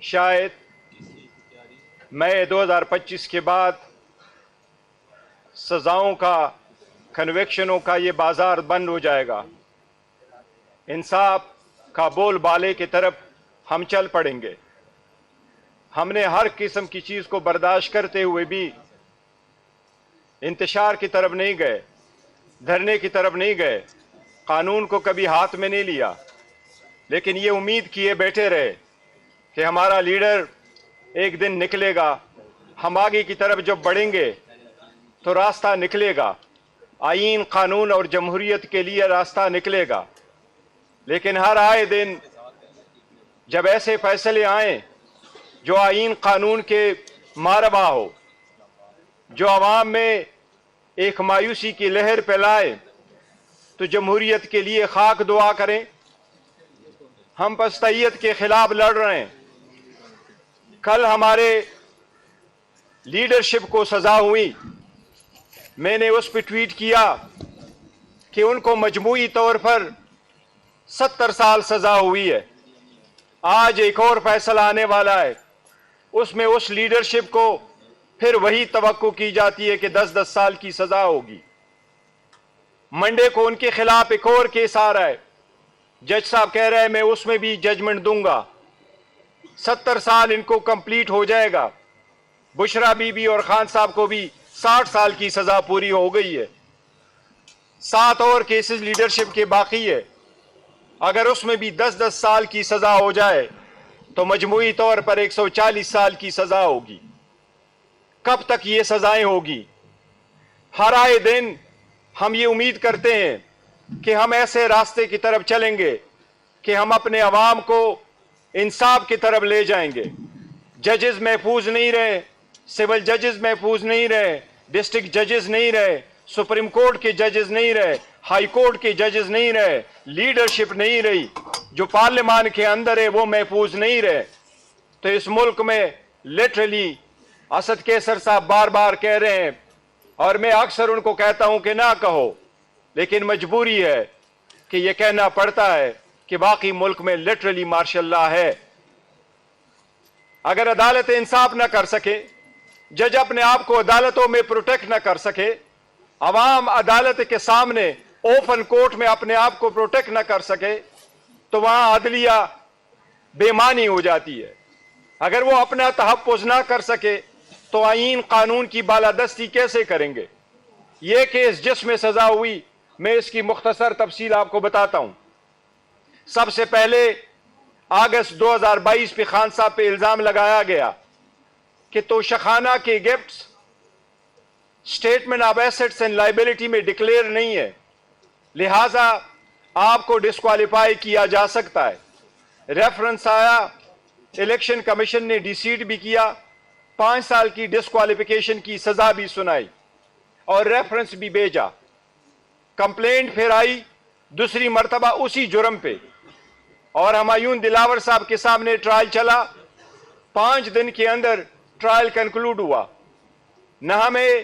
شاید مئی 2025 کے بعد سزاؤں کا، کنوکشنوں کا یہ بازار بند ہو جائے گا. انصاف کا بول بالے کی طرف ہم چل پڑیں گے. ہم نے ہر قسم کی چیز کو برداشت کرتے ہوئے بھی انتشار کی طرف نہیں گئے، دھرنے کی طرف نہیں گئے، قانون کو کبھی ہاتھ میں نہیں لیا، لیکن یہ امید کیے بیٹھے رہے کہ ہمارا لیڈر ایک دن نکلے گا. ہم آگے کی طرف جب بڑھیں گے تو راستہ نکلے گا، آئین، قانون اور جمہوریت کے لیے راستہ نکلے گا. لیکن ہر آئے دن جب ایسے فیصلے آئیں جو آئین قانون کے ماربا ہو، جو عوام میں ایک مایوسی کی لہر پھیلائے، تو جمہوریت کے لیے خاک دعا کریں. ہم پستیت کے خلاف لڑ رہے ہیں. کل ہمارے لیڈرشپ کو سزا ہوئی. میں نے اس پہ ٹویٹ کیا کہ ان کو مجموعی طور پر 70 سال سزا ہوئی ہے. آج ایک اور فیصلہ آنے والا ہے، اس میں اس لیڈرشپ کو پھر وہی توقع کی جاتی ہے کہ 10 سال کی سزا ہوگی. منڈے کو ان کے خلاف ایک اور کیس آ رہا ہے. جج صاحب کہہ رہے ہیں میں اس میں بھی ججمنٹ دوں گا. 70 سال ان کو کمپلیٹ ہو جائے گا. بشرا بی بی اور خان صاحب کو بھی 60 سال کی سزا پوری ہو گئی ہے. 7 اور کیسز لیڈرشپ کے باقی ہے. اگر اس میں بھی 10 سال کی سزا ہو جائے تو مجموعی طور پر 140 سال کی سزا ہوگی. کب تک یہ سزائیں ہوگی؟ ہر آئے دن ہم یہ امید کرتے ہیں کہ ہم ایسے راستے کی طرف چلیں گے کہ ہم اپنے عوام کو انصاف کی طرف لے جائیں گے. ججز محفوظ نہیں رہے، سول ججز محفوظ نہیں رہے، ڈسٹرکٹ ججز نہیں رہے، سپریم کورٹ کے ججز نہیں رہے، ہائی کورٹ کے ججز نہیں رہے، لیڈرشپ نہیں رہی، جو پارلیمان کے اندر ہے وہ محفوظ نہیں رہے. تو اس ملک میں لٹرلی اسد کیسر صاحب بار بار کہہ رہے ہیں، اور میں اکثر ان کو کہتا ہوں کہ نہ کہو، لیکن مجبوری ہے کہ یہ کہنا پڑتا ہے کہ باقی ملک میں لٹرلی مارشل لا ہے. اگر عدالت انصاف نہ کر سکے، جج اپنے آپ کو عدالتوں میں پروٹیکٹ نہ کر سکے، عوام عدالت کے سامنے اوپن کورٹ میں اپنے آپ کو پروٹیکٹ نہ کر سکے، تو وہاں عدلیہ بے معنی ہو جاتی ہے. اگر وہ اپنا تحفظ نہ کر سکے تو آئین قانون کی بالادستی کیسے کریں گے؟ یہ کیس جس میں سزا ہوئی، میں اس کی مختصر تفصیل آپ کو بتاتا ہوں. سب سے پہلے اگست 2022 پہ خان صاحب پہ الزام لگایا گیا کہ توشخانہ کے gifts statement of assets and liability میں ڈکلیئر نہیں ہے، لہذا آپ کو ڈسکوالیفائی کیا جا سکتا ہے. ریفرنس آیا، الیکشن کمیشن نے ڈیسیڈ بھی کیا، 5 سال کی ڈسکوالیفیکیشن کی سزا بھی سنائی اور ریفرنس بھی بھیجا. کمپلینٹ پھر آئی دوسری مرتبہ اسی جرم پہ، اور ہمایون دلاور صاحب کے سامنے ٹرائل چلا. 5 دن کے اندر ٹرائل کنکلوڈ ہوا. نہ ہمیں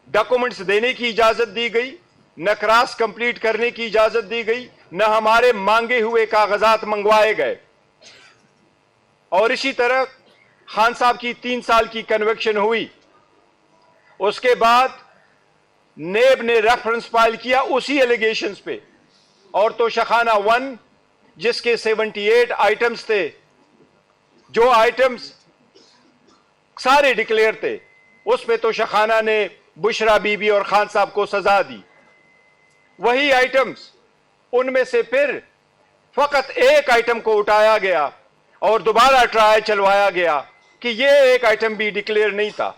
ڈاکومنٹس دینے کی اجازت دی گئی، نہ کراس کمپلیٹ کرنے کی اجازت دی گئی، نہ ہمارے مانگے ہوئے کاغذات منگوائے گئے. اور اسی طرح خان صاحب کی 3 سال کی کنوکشن ہوئی. اس کے بعد نیب نے ریفرنس فائل کیا اسی ایلیگیشنز پہ، اور توشخانہ 1 جس کے 78 آئٹمز تھے، جو آئٹمز سارے ڈکلیئر تھے، اس پہ توشخانہ نے بشرا بی بی اور خان صاحب کو سزا دی. وہی آئٹمز، ان میں سے پھر فقط ایک آئٹم کو اٹھایا گیا اور دوبارہ ٹرائل چلوایا گیا کہ یہ ایک آئٹم بھی ڈکلیئر نہیں تھا.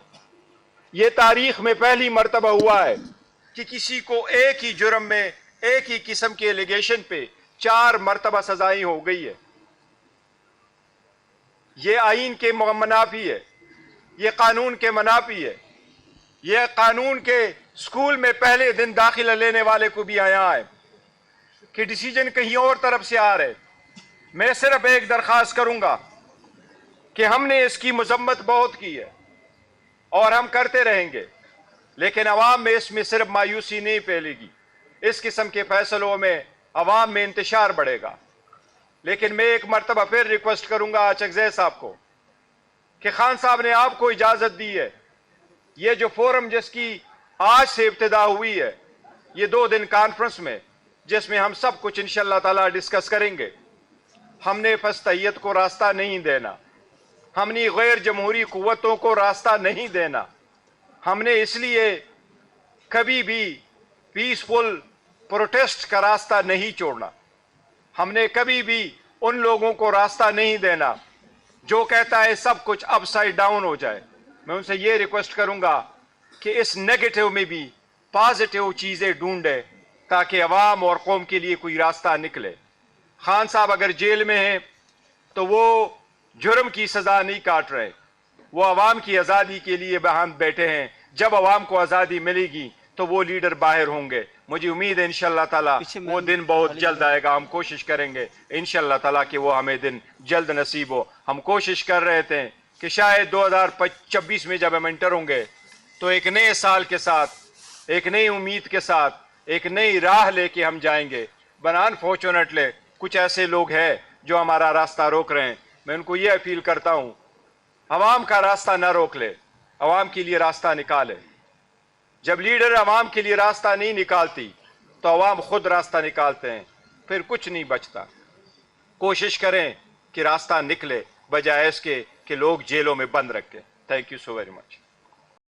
یہ تاریخ میں پہلی مرتبہ ہوا ہے کہ کسی کو ایک ہی جرم میں ایک ہی قسم کے ایلیگیشن پہ 4 مرتبہ سزائیں ہو گئی ہے. یہ آئین کے منافی ہے، یہ قانون کے منافی ہے. یہ قانون کے سکول میں پہلے دن داخلہ لینے والے کو بھی آیا ہے کہ ڈیسیجن کہیں اور طرف سے آ رہے. میں صرف ایک درخواست کروں گا کہ ہم نے اس کی مذمت بہت کی ہے اور ہم کرتے رہیں گے، لیکن عوام میں اس میں صرف مایوسی نہیں پھیلے گی. اس قسم کے فیصلوں میں عوام میں انتشار بڑھے گا. لیکن میں ایک مرتبہ پھر ریکویسٹ کروں گا چکزئی صاحب کو کہ خان صاحب نے آپ کو اجازت دی ہے، یہ جو فورم جس کی آج سے ابتدا ہوئی ہے، یہ 2 دن کانفرنس میں جس میں ہم سب کچھ انشاءاللہ تعالی ڈسکس کریں گے، ہم نے فسطیت کو راستہ نہیں دینا، ہم نے غیر جمہوری قوتوں کو راستہ نہیں دینا، ہم نے اس لیے کبھی بھی پیسفل پروٹیسٹ کا راستہ نہیں چھوڑنا، ہم نے کبھی بھی ان لوگوں کو راستہ نہیں دینا جو کہتا ہے سب کچھ اپ سائڈ ڈاؤن ہو جائے۔ میں ان سے یہ ریکویسٹ کروں گا کہ اس نیگیٹو میں بھی پازیٹیو چیزیں ڈھونڈے تاکہ عوام اور قوم کے لیے کوئی راستہ نکلے۔ خان صاحب اگر جیل میں ہیں تو وہ جرم کی سزا نہیں کاٹ رہے، وہ عوام کی آزادی کے لیے بہم بیٹھے ہیں۔ جب عوام کو آزادی ملے گی تو وہ لیڈر باہر ہوں گے۔ مجھے امید ہے انشاءاللہ تعالی وہ دن بہت جلد آئے گا، ہم کوشش کریں گے انشاءاللہ تعالی کہ وہ ہمیں دن جلد نصیب ہو۔ ہم کوشش کر رہے تھے کہ شاید 2026 میں جب ہم انٹر ہوں گے تو ایک نئے سال کے ساتھ، ایک نئی امید کے ساتھ، ایک نئی راہ لے کے ہم جائیں گے۔ بٹ انفارچونیٹلی کچھ ایسے لوگ ہیں جو ہمارا راستہ روک رہے ہیں۔ میں ان کو یہ اپیل کرتا ہوں، عوام کا راستہ نہ روک لے، عوام کے لیے راستہ نکالے۔ جب لیڈر عوام کے لیے راستہ نہیں نکالتی تو عوام خود راستہ نکالتے ہیں، پھر کچھ نہیں بچتا۔ کوشش کریں کہ راستہ نکلے بجائے اس کے کہ لوگ جیلوں میں بند رکھیں۔ Thank you so very much.